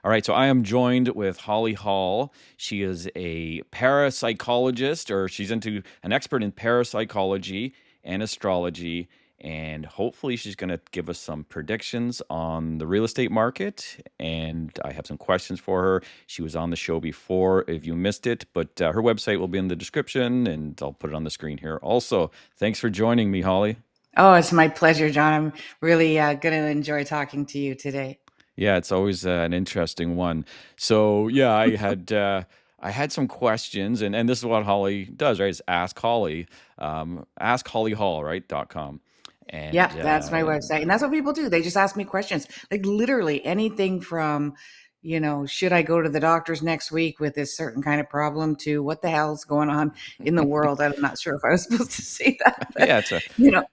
All right, so I am joined with Holly Hall. She is a parapsychologist, or she's into an expert in parapsychology and astrology. And hopefully, she's going to give us some predictions on the real estate market. And I have some questions for her. She was on the show before if you missed it, but her website will be in the description and I'll put it on the screen here. Also, thanks for joining me, Holly. Oh, it's my pleasure, John. I'm really going to enjoy talking to you today. Yeah, it's always an interesting one. So yeah, I had some questions, and this is what Holly does, right? It's Ask Holly, Ask Holly Hall, right? .com, and Yep, that's my website. And that's what people do. They just ask me questions, like literally anything from, should I go to the doctor's next week with this certain kind of problem to what the hell's going on in the world? I'm not sure if I was supposed to say that, but yeah, it's a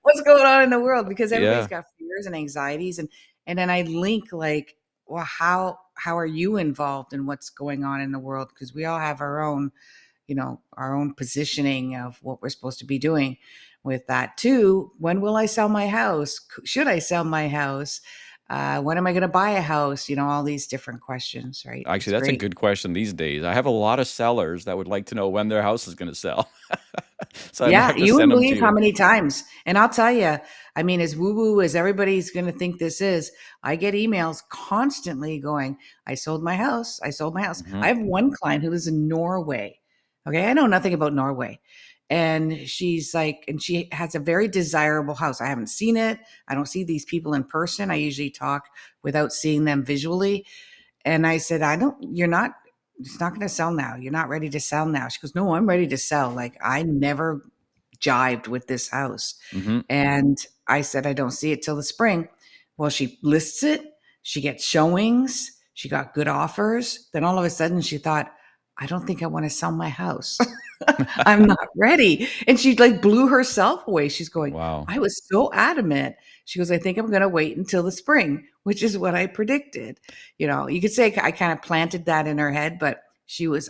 what's going on in the world? Because everybody's yeah. got fears and anxieties. And then I link like, well, how are you involved in what's going on in the world? Because we all have our own positioning of what we're supposed to be doing with that too. When will I sell my house? Should I sell my house? When am I going to buy a house? All these different questions, right? Actually, It's that's a great. good question these days. I have a lot of sellers that would like to know when their house is going to sell, so I might Yeah, have to you wouldn't send them to believe how you. many times. And I'll tell you, I mean, as woo woo as everybody's going to think this is, I get emails constantly going, I sold my house. I sold my house. Hmm. I have one client who lives in Norway. Okay. I know nothing about Norway. And she's like, and she has a very desirable house. I haven't seen it. I don't see these people in person. I usually talk without seeing them visually. And I said, you're not, it's not going to sell now. You're not ready to sell now. She goes, no, I'm ready to sell. Like I never jived with this house. Hmm. And I said, I don't see it till the spring. Well, she lists it. She gets showings. She got good offers. Then all of a sudden she thought, I don't think I want to sell my house. I'm not ready. And she like blew herself away. She's going, Wow. I was so adamant. She goes, I think I'm going to wait until the spring, which is what I predicted. You could say I kind of planted that in her head, but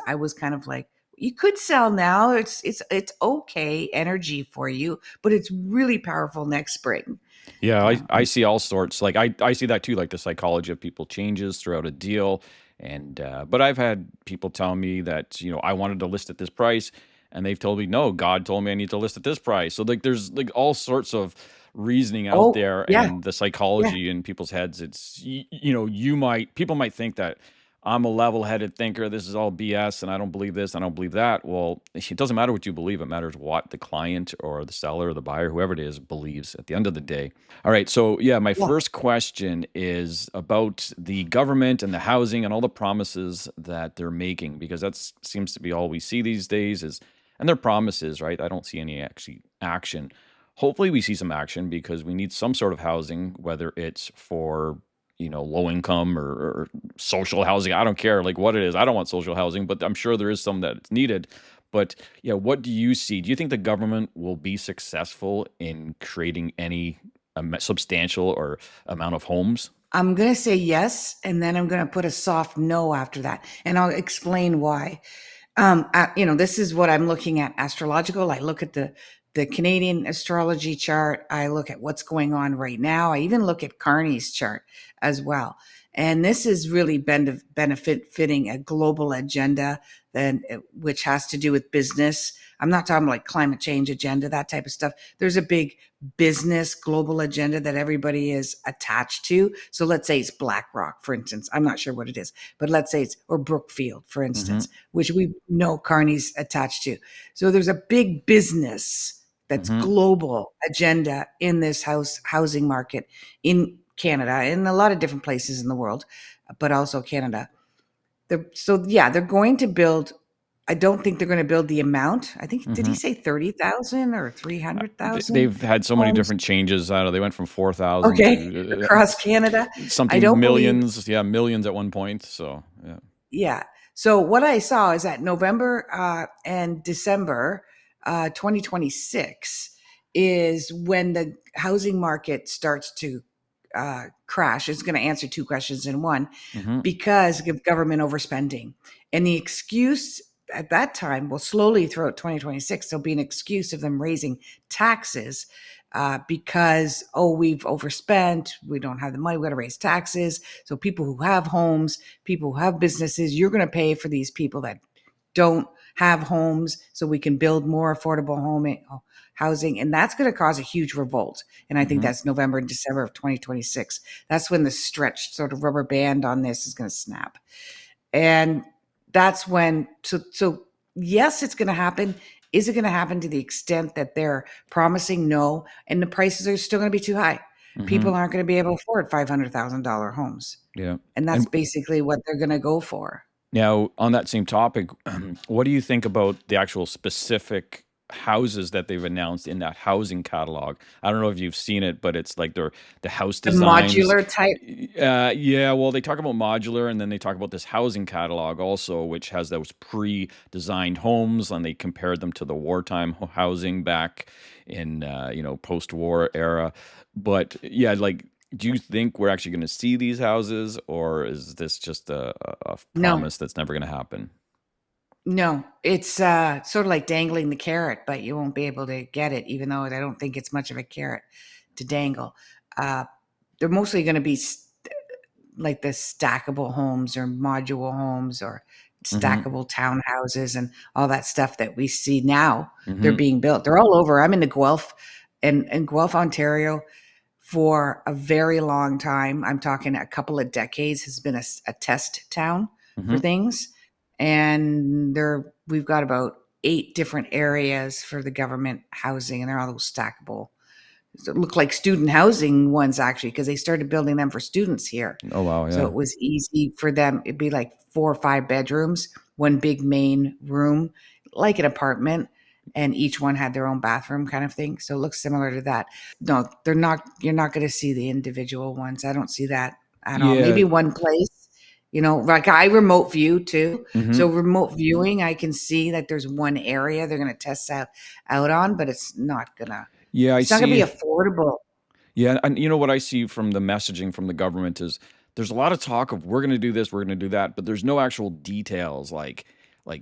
I was kind of like, you could sell now. It's okay energy for you, but it's really powerful next spring. Yeah, Yeah. I see all sorts. Like I see that too. Like the psychology of people changes throughout a deal, and but I've had people tell me that I wanted to list at this price, and they've told me no. God told me I need to list at this price. So like there's like all sorts of reasoning out Oh, there, yeah. and the Yeah. psychology in people's heads. It's people might think that I'm a level-headed thinker. This is all BS, and I don't believe this. I don't believe that. Well, it doesn't matter what you believe. It matters what the client or the seller or the buyer, whoever it is, believes at the end of the day. All right. So, yeah, my Yeah. first question is about the government and the housing and all the promises that they're making, because that seems to be all we see these days is, and their promises, right? I don't see any actually action. Hopefully, we see some action because we need some sort of housing, whether it's for low income or social housing. I don't care like what it is. I don't want social housing, but I'm sure there is some that's needed. But yeah, what do you see? Do you think the government will be successful in creating any substantial or amount of homes? I'm going to say yes, and then I'm going to put a soft no after that, and I'll explain why. This is what I'm looking at astrological. I look at the Canadian astrology chart. I look at what's going on right now. I even look at Carney's chart as well. And this is really benefiting a global agenda which has to do with business. I'm not talking like climate change agenda, that type of stuff. There's a big business global agenda that everybody is attached to. So let's say it's BlackRock, for instance. I'm not sure what it is, but let's say it's, or Brookfield, for Hmm. instance, which we know Carney's attached to. So there's a big business that's Hmm. global agenda in this housing market in Canada and a lot of different places in the world, but also Canada. So yeah, they're going to build. I don't think they're going to build the amount. I think did he Hmm. say 30,000 or 300,000 They've had so many homes? different changes. I don't know. They went from 4,000 Okay, to across Canada. I something don't believe. millions. Yeah, millions at one point. So yeah. Yeah. So what I saw is that November and December 2026 is when the housing market starts to crash. It's going to answer two questions in one Hmm. because of government overspending. And the excuse at that time, well, slowly throughout 2026, there'll be an excuse of them raising taxes because, oh, we've overspent, we don't have the money, we got to raise taxes. So people who have homes, people who have businesses, you're going to pay for these people that don't have homes, so we can build more affordable housing, and that's going to cause a huge revolt. And I think Hmm. that's November and December of 2026. That's when the stretched sort of rubber band on this is going to snap. And that's when, so yes, it's going to happen. Is it going to happen to the extent that they're promising? No. And the prices are still going to be too high. Hmm. People aren't going to be able to afford $500,000 homes. Yeah. And that's And basically what they're going to go for. now, on that same topic, what do you think about the actual specific houses that they've announced in that housing catalog? I don't know if you've seen it, but it's like the house The designs. modular type. Yeah, well, they talk about modular, and then they talk about this housing catalog also, which has those pre-designed homes, and they compared them to the wartime housing back in post-war era. But yeah, like, do you think we're actually going to see these houses, or is this just a No, promise that's never going to happen? no, it's sort of like dangling the carrot, but you won't be able to get it, even though I don't think it's much of a carrot to dangle. Uh, they're mostly going to be like the stackable homes or module homes or Hmm. stackable townhouses and all that stuff that we see now. They're Hmm. being built. They're all over. I'm in the Guelph and in Guelph, Ontario for a very long time. I'm talking a couple of decades has been a test town for Hmm. things. And we've got about 8 different areas for the government housing, and they're all those stackable. So it looked like student housing ones actually, because they started building them for students here. Oh wow, So yeah. it was easy for them. It'd be like 4 or 5 bedrooms, one big main room, like an apartment, and each one had their own bathroom kind of thing. So it looks similar to that. No, they're not. You're not going to see the individual ones. I don't see that at all. Yeah. Maybe one place, like I remote view too. Hmm. So remote viewing, I can see that there's one area they're going to test out on, but Yeah, I it's not going to be see. affordable. Yeah, and you know what I see from the messaging from the government is there's a lot of talk of we're going to do this, we're going to do that, but there's no actual details like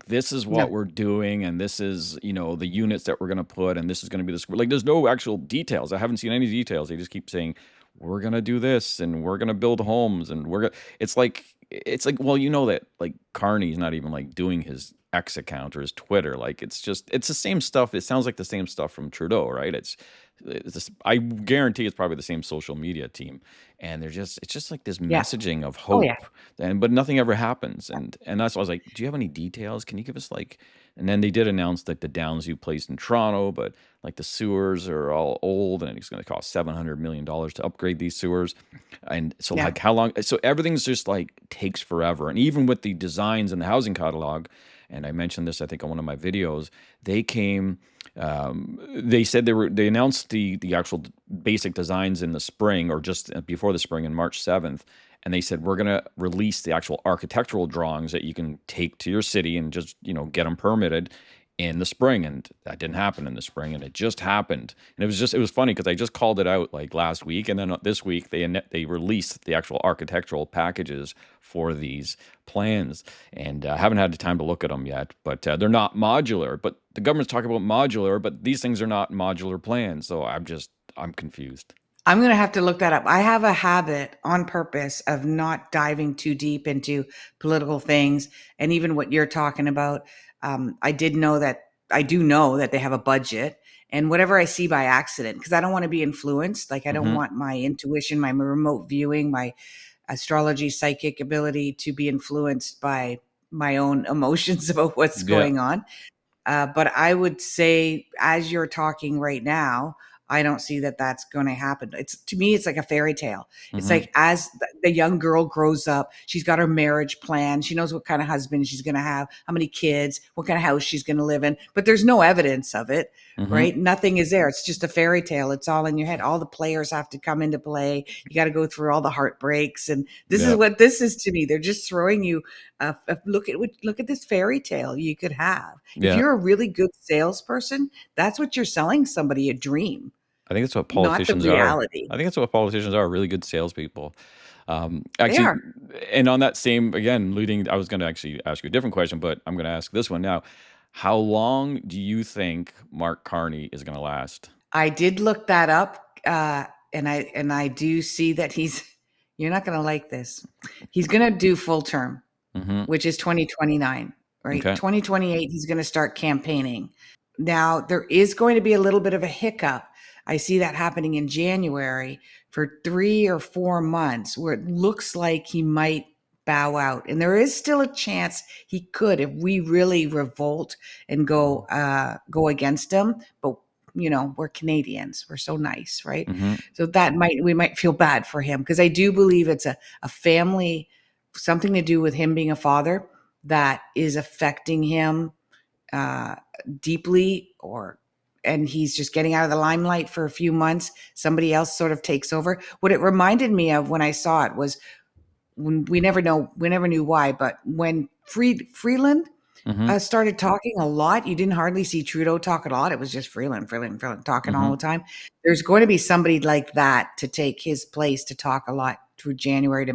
this is what No, we're doing and this is, the units that we're going to put and this is going to be this like there's no actual details. I haven't seen any details. They just keep saying we're going to do this and we're going to build homes and it's like well, that like Carney's not even like doing his X account or his Twitter. Like it's the same stuff. It sounds like the same stuff from Trudeau, right? I guarantee it's probably the same social media team, and it's just like this yeah. messaging of Oh yeah. hope, but nothing ever happens, and that's why I was like, do you have any details? Can you give us like? And then they did announce like the Downsview place in Toronto, but like the sewers are all old, and it's going to cost $700 million to upgrade these sewers, and so Yeah. like how long? So everything's just like takes forever, and even with the designs in the housing catalog, and I mentioned this I think on one of my videos, they came they said they announced the actual basic designs in the spring or just before the spring in March 7th, and they said we're going to release the actual architectural drawings that you can take to your city and just get them permitted in the spring, and that didn't happen in the spring, and it just happened. And it was funny because I just called it out like last week, and then this week they released the actual architectural packages for these plans, and I haven't had the time to look at them yet, but they're not modular. But the government's talking about modular, but these things are not modular plans, so I'm confused. I'm going to have to look that up. I have a habit on purpose of not diving too deep into political things. And even what you're talking about, I do know that they have a budget. And whatever I see by accident, because I don't want to be influenced. Like, I don't Hmm. want my intuition, my remote viewing, my astrology, psychic ability to be influenced by my own emotions about what's Yeah. going on. But I would say, as you're talking right now, I don't see that that's going to happen. It's to me, it's like a fairy tale. It's Hmm. like as the young girl grows up, she's got her marriage plan. She knows what kind of husband she's going to have, how many kids, what kind of house she's going to live in. But there's no evidence of it, Hmm. right? Nothing is there. It's just a fairy tale. It's all in your head. All the players have to come into play. You got to go through all the heartbreaks, and this is Yeah. what this is to me. They're just throwing you look at this fairy tale you could have. If Yeah. you're a really good salesperson, that's what you're selling somebody, a dream, I think that's what not the politicians are. reality. I think that's what politicians are, really good salespeople. They Actually, are. and on that same, again, I was going to actually ask you a different question, but I'm going to ask this one now. How long do you think Mark Carney is going to last? I did look that up, and I do see that he's. You're not going to like this. He's going to do full term, Mhm. which is 2029, right? Okay. 2028, he's going to start campaigning. Now, there is going to be a little bit of a hiccup. I see that happening in January for 3 or 4 months where it looks like he might bow out. And there is still a chance he could if we really revolt and go against him. But we're Canadians. We're so nice, right? Mhm. So we might feel bad for him because I do believe it's a family, something to do with him being a father that is affecting him uh, deeply, and he's just getting out of the limelight for a few months. Somebody else sort of takes over. What it reminded me of when I saw it was when we never knew why, but when Freeland Mhm. started talking a lot. You didn't hardly see Trudeau talk at all. It was just Freeland talking all Mhm. the time. There's going to be somebody like that to take his place to talk a lot through January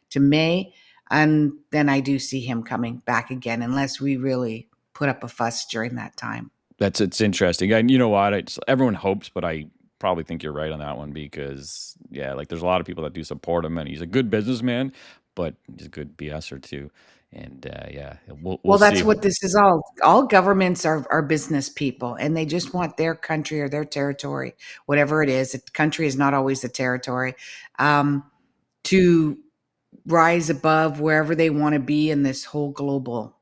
to May. And then I do see him coming back again, unless we really put up a fuss during that time. It's interesting. And you know what? Everyone hopes, but I probably think you're right on that one because yeah, like there's a lot of people that do support him, and he's a good businessman, but he's a good BSer too. And yeah, we'll Well, that's see. what this is all. All governments are business people, and they just want their country or their territory, whatever it is. The country is not always the territory, um, to rise above wherever they want to be in this whole global,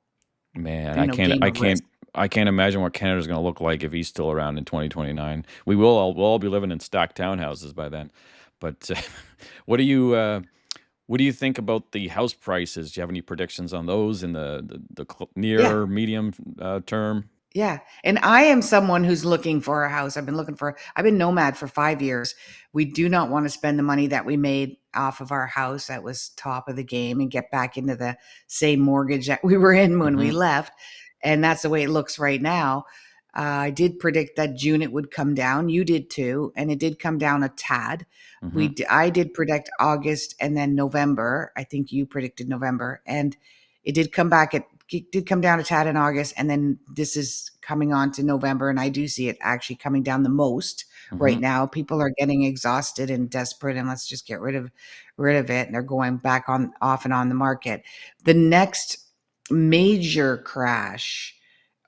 Man, game of risk. I can't imagine what Canada's going to look like if he's still around in 2029. We'll all be living in stacked townhouses by then. But what do you what do you think about the house prices? Do you have any predictions on those in the Yeah. near medium term? Yeah. And I am someone who's looking for a house. I've been nomad for 5 years. We do not want to spend the money that we made off of our house that was top of the game and get back into the same mortgage that we were in when we Mhm. left. And that's the way it looks right now. I did predict that June it would come down. You did too. And it did come down a tad. Mhm. I did predict August and then November. I think you predicted November. And it did come back it did come down a tad in August, and then this is coming on to November, and I do see it actually coming down the most right Mhm. now. People are getting exhausted and desperate, and let's just get rid of it. And they're going back on off and on the market. The next major crash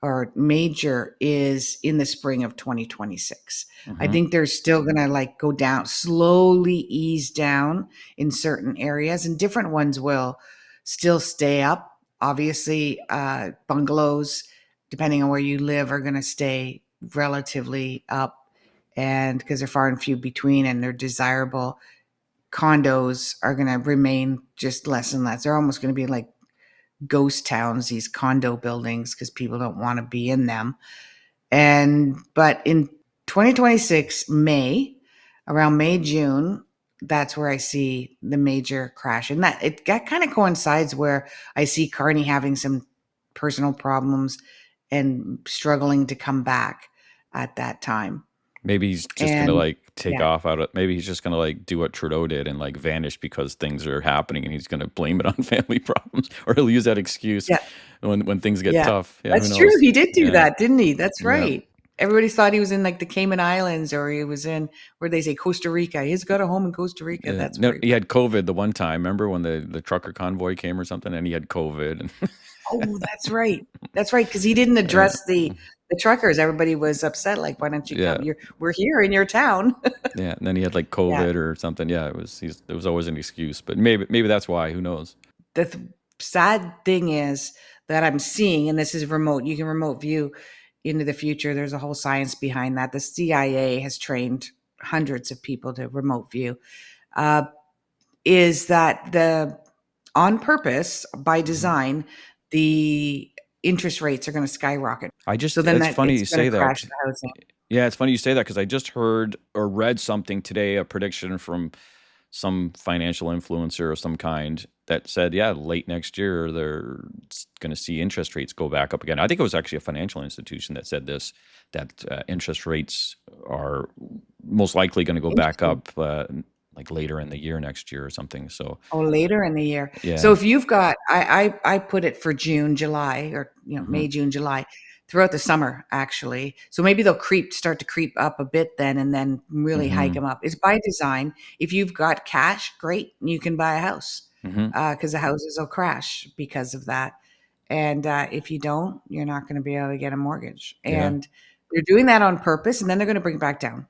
or major is in the spring of 2026. I Mhm. think they're still going to like go down, slowly ease down in certain areas, and different ones will still stay up. Obviously, bungalows, depending on where you live, are going to stay relatively up, and because they're far and few between and they're desirable. Condos are going to remain just less and less. They're almost going to be like ghost towns, these condo buildings, because people don't want to be in them. But in 2026 May, around May June, that's where I see the major crash, and that kind of coincides where I see Carney having some personal problems and struggling to come back at that time. Maybe he's just gonna And like take yeah, off out of. Maybe he's just gonna like do what Trudeau did and like vanish because things are happening, and he's gonna blame it on family problems, or he'll use that excuse yeah, when things get yeah. tough. Yeah, who That's true. knows? He did do Yeah, that, didn't he? That's yeah. right. Everybody thought he was in like the Cayman Islands, or he was in where they say Costa Rica. He's got a home in Costa Rica. That's No, where he he was. had COVID the one time. Remember when the trucker convoy came or something, and he had COVID. And Oh, that's right. That's right, because he didn't uh, address the truckers. Everybody was upset, like, "Why don't you yeah, come? We're here in your town." yeah. And then he had like Yeah. COVID or something. Yeah, there was always an excuse, but maybe that's why. Who knows? Sad thing is that I'm seeing, and this is remote. You can remote view into the future. There's a whole science behind that. The CIA has trained hundreds of people to remote view. Uh, is that the on purpose by Mhm. design, the interest rates are going to skyrocket. So then It's that funny it's you going say to that. crash the housing. Yeah, it's funny you say that because I just heard or read something today, a prediction from some financial influencer of some kind that said, yeah, late next year they're going to see interest rates go back up again. I think it was actually a financial institution that said this, that interest rates are most likely going to go back Interesting. up like later in the year next year or something. So Oh, later in the year. So yeah. if you've got, I put it for June, July, or Hmm. May, June, July. throughout the summer, actually. So maybe they'll start to creep up a bit then, and then really hike Mhm. them up. It's by design. If you've got cash, great, you can buy a house Mhm. because the houses will crash because of that. And if you don't, you're not going to be able to get a mortgage. Yeah. And they're doing that on purpose, and then they're going to bring it back down.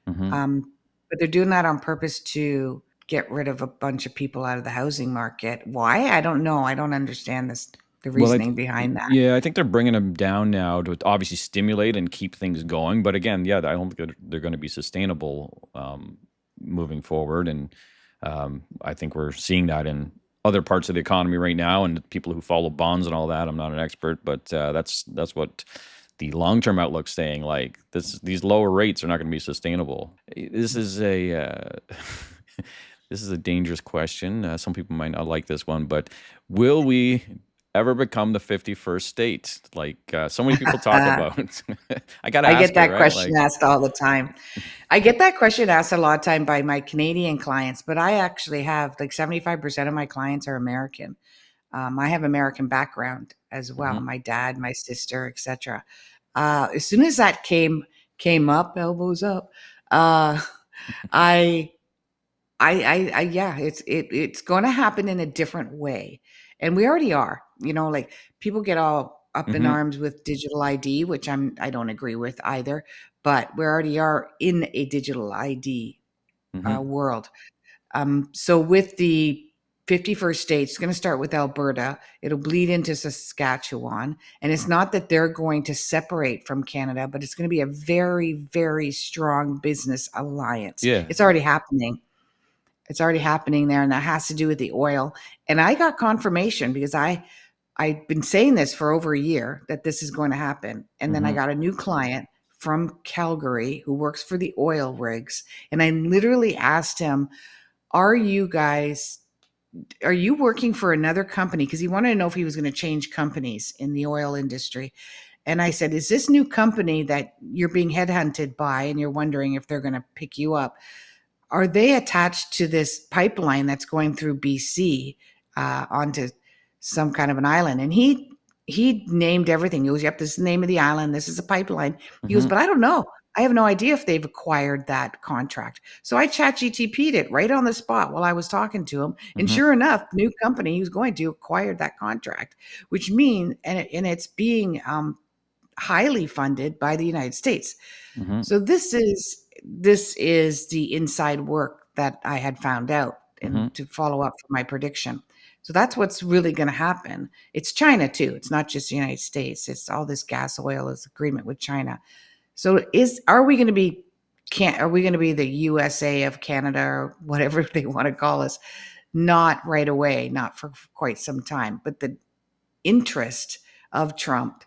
Mhm. Um, but they're doing that on purpose to get rid of a bunch of people out of the housing market. Why? I don't know. I don't understand the Well, reasoning behind that. yeah, I think they're bringing them down now to obviously stimulate and keep things going. But again, yeah, I don't think they're going to be sustainable moving forward. And I think we're seeing that in other parts of the economy right now, and people who follow bonds and all that. I'm not an expert, but that's what the long term outlook's saying. Like these lower rates are not going to be sustainable. This is a this is a dangerous question. Some people might not like this one, but will we ever become the 51st state like so many people talk about? I gotta I ask get it, that right? question Like, asked all the time. I get that question asked a lot of time by my Canadian clients, but I actually have like 75% of my clients are American. I have American background as well. mhm, My dad, my sister, etc. As soon as that came up, elbows up, uh, I yeah, it's going to happen in a different way, and we already are. Like people get all up in mhm, arms with digital ID, which I don't agree with either. But we already are in a digital ID mhm, world. So with the 51st state, it's going to start with Alberta. It'll bleed into Saskatchewan, and it's not that they're going to separate from Canada, but it's going to be a very, very strong business alliance. yeah, It's already happening. It's already happening there, and that has to do with the oil. And I got confirmation because I've been saying this for over a year that this is going to happen. And then I mhm, got a new client from Calgary who works for the oil rigs, and I literally asked him, "Are you guys are you working for another company?" Because he wanted to know if he was going to change companies in the oil industry. And I said, "Is this new company that you're being headhunted by and you're wondering if they're going to pick you up? Are they attached to this pipeline that's going through BC onto some kind of an island?" And he named everything. He goes, "Yep, this is the name of the island. This is a pipeline." He goes, mhm, "But I don't know. I have no idea if they've acquired that contract." So I chat GTP'd it right on the spot while I was talking to him. And mhm, sure enough, new company he was going to acquire that contract, which means, and it's being highly funded by the United States. mhm, So this is the inside work that I had found out and mhm, to follow up for my prediction. So that's what's really going to happen. It's China too. It's not just the United States. It's all this gas oil is agreement with China. So are we going to be can are we going to be the USA of Canada or whatever they want to call us? Not right away, not for quite some time. But the interest of Trump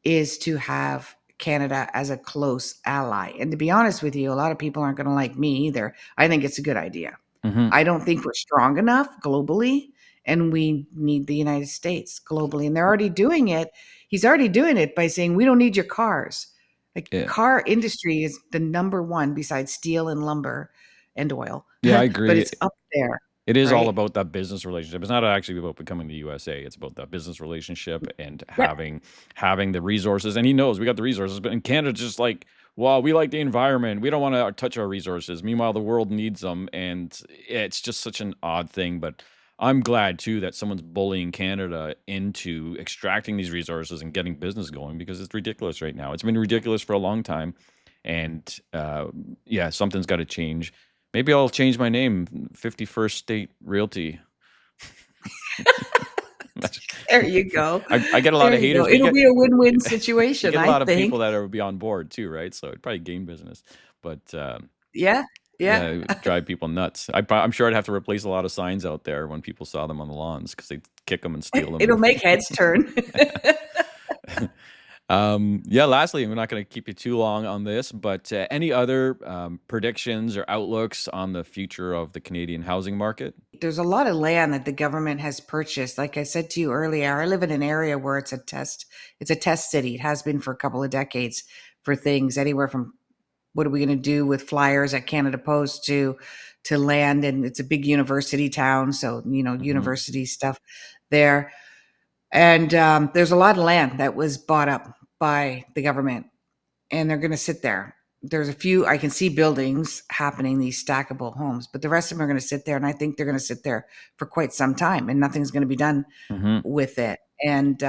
is to have Canada as a close ally. And to be honest with you, a lot of people aren't going to like me either. I think it's a good idea. mhm. I don't think we're strong enough globally, and we need the United States globally. And they're already doing it. He's already doing it by saying, "We don't need your cars." Like, Yeah, car industry is the number one besides steel and lumber and oil, yeah, I but agree. it's up there, It is all right? about that business relationship. It's not actually about becoming the USA. It's about that business relationship and Yep. having the resources. And he knows we got the resources, but in Canada, just like, well, we like the environment. We don't want to touch our resources. Meanwhile, the world needs them, and it's just such an odd thing. But I'm glad too that someone's bullying Canada into extracting these resources and getting business going because it's ridiculous right now. It's been ridiculous for a long time, and yeah, something's got to change. Maybe I'll change my name, 51st State Realty. There you go. I get a lot There of you go. haters, but It'll be a win-win you situation, get a I lot of people think. that are be on board too, right? So it'd probably gain business, but Yeah, yeah, yeah. it would drive people nuts. I'm sure I'd have to replace a lot of signs out there when people saw them on the lawns because they'd kick them and steal them. It'll make heads turn. Yeah. Lastly, we're not going to keep you too long on this, but any other predictions or outlooks on the future of the Canadian housing market? There's a lot of land that the government has purchased. Like I said to you earlier, I live in an area where it's a test city. It has been for a couple of decades for things anywhere from what are we going to do with flyers at Canada Post to land, and it's a big university town, so Hmm. university stuff there. And there's a lot of land that was bought up by the government, and they're going to sit there. There's a few I can see buildings happening, these stackable homes, but the rest of them are going to sit there, and I think they're going to sit there for quite some time, and nothing's going to be done Hmm. with it. And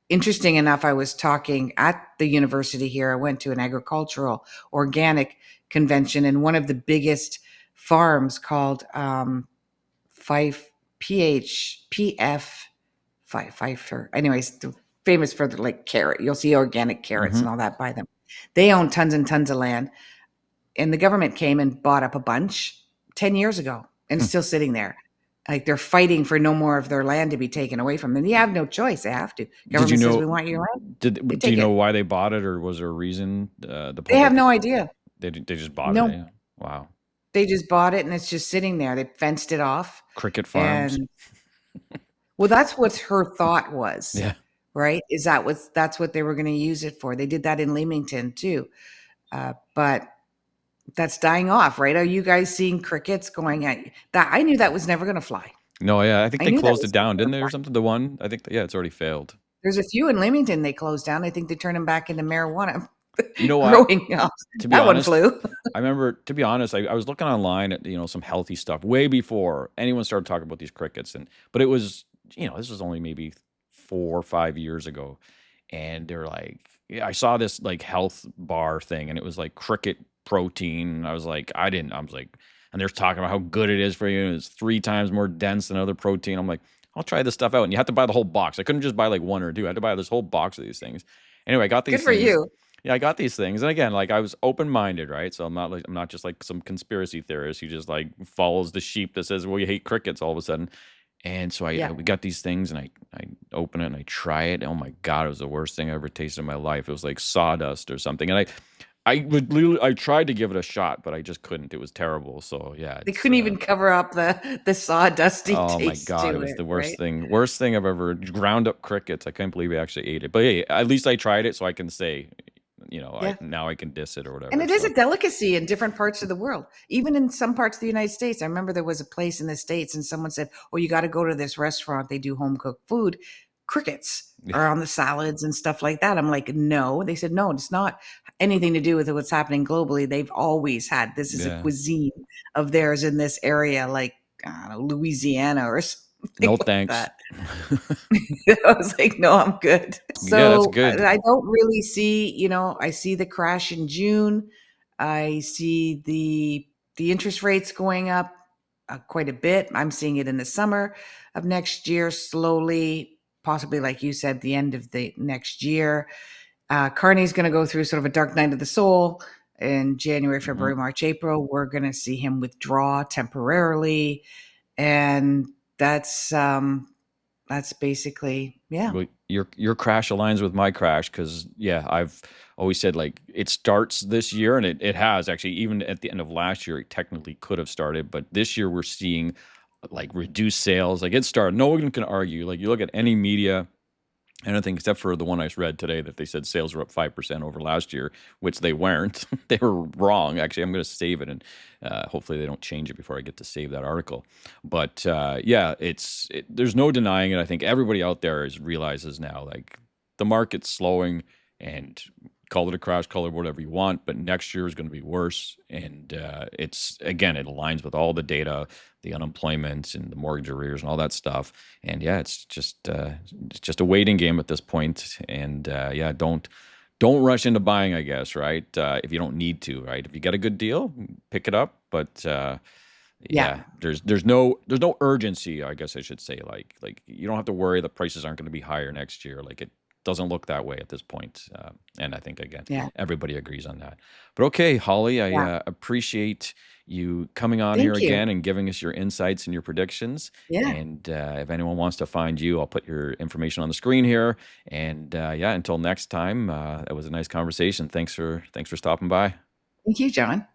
interesting enough, I was talking at the university here. I went to an agricultural organic convention, and one of the biggest farms called Fife PF Pfeiffer. Anyways, famous for the like carrot. You'll see organic carrots Hmm. and all that by them. They own tons and tons of land, and the government came and bought up a bunch 10 years ago, and it's still sitting there. Like they're fighting for no more of their land to be taken away from them. You have no choice; they have to. Did you Government says know? we want your land, they Do you take know it. why they bought it, or was there a reason? The They have public, no idea. they just bought it. No, Yeah. Wow. they just bought it, and it's just sitting there. They fenced it off, Cricket farms. and well, that's what her thought was, Yeah. right? Is that was that's what they were going to use it for. They did that in Leamington too, but that's dying off, right? Are you guys seeing crickets going at that? I knew that was never going to fly. No, yeah, I think I they knew that closed it was never down, going didn't to they, or fly. something? The one, I think, yeah, it's already failed. There's a few in Leamington they closed down. I think they turned them back into marijuana You know what? growing house. To be That one honest, flew. I remember. To be honest, I was looking online at some healthy stuff way before anyone started talking about these crickets, but it was this was only maybe 4 or 5 years ago, and they're like, yeah, I saw this like health bar thing, and it was like cricket protein. I was like, I was like, and they're talking about how good it is for you, and it's 3 times more dense than other protein. I'm like, I'll try this stuff out, and you have to buy the whole box. I couldn't just buy like one or two. I had to buy this whole box of these things. Anyway, I got Good these for things. you. Yeah, I got these things, and again, like I was open minded, right? So I'm not just like some conspiracy theorist who just like follows the sheep that says, "Well, you hate crickets," all of a sudden. And so Yeah. we got these things, and I open it and I try it. Oh my god, it was the worst thing I ever tasted in my life. It was like sawdust or something. And I would literally I tried to give it a shot, but I just couldn't. It was terrible. So yeah, They it's couldn't even cover up the sawdusty oh my taste god, it to was it, the right? worst thing I've ever ground up crickets. I can't believe I actually ate it. But hey, at least I tried it, so I can say, I Yeah. now I can diss it or And whatever. it is So a delicacy in different parts of the world, even in some parts of the United States. I remember there was a place in the States and someone said, "Oh, you got to go to this restaurant. They do home cooked food. Crickets yeah, are on the salads and stuff like that." I'm like, "No." They said, "No, it's not anything to do with what's happening globally. They've always had this is a yeah. cuisine of theirs in this area, like, I don't know, Louisiana or something No like thanks. that." I was like, "No, I'm good." Yeah, that's So good. I don't really see, I see the crash in June. I see the interest rates going up quite a bit. I'm seeing it in the summer of next year, slowly, possibly, like you said, the end of the next year. Carney's going to go through sort of a dark night of the soul in January, Mhm. February, March, April. We're going to see him withdraw temporarily, and that's basically, yeah. Well, your crash aligns with my crash because yeah, I've always said like it starts this year, and it has actually. Even at the end of last year, it technically could have started, but this year we're seeing like reduced sales. Like it started. No one can argue. Like you look at any media, anything except for the one I read today that they said sales were up 5% over last year, which they weren't. They were wrong. Actually, I'm going to save it, and hopefully they don't change it before I get to save that article. But yeah, there's no denying it. I think everybody out there realizes now, like the market's slowing, and call it a crash, call it whatever you want, but next year is going to be worse. And it's again, it aligns with all the data, the unemployment and the mortgage arrears and all that stuff. And yeah, it's just a waiting game at this point. And yeah, don't rush into buying, I guess, right? If you don't need to, right? If you get a good deal, pick it up. But Yeah. yeah, there's no urgency, I guess I should say. Like you don't have to worry the prices aren't going to be higher next year. Like it doesn't look that way at this point. And I think again, Yeah. everybody agrees on that. But okay, Holly, I Yeah. appreciate you coming on here Thank you. again and giving us your insights and your predictions. Yeah. And if anyone wants to find you, I'll put your information on the screen here. And yeah, until next time, it was a nice conversation. Thanks for stopping by. Thank you, John.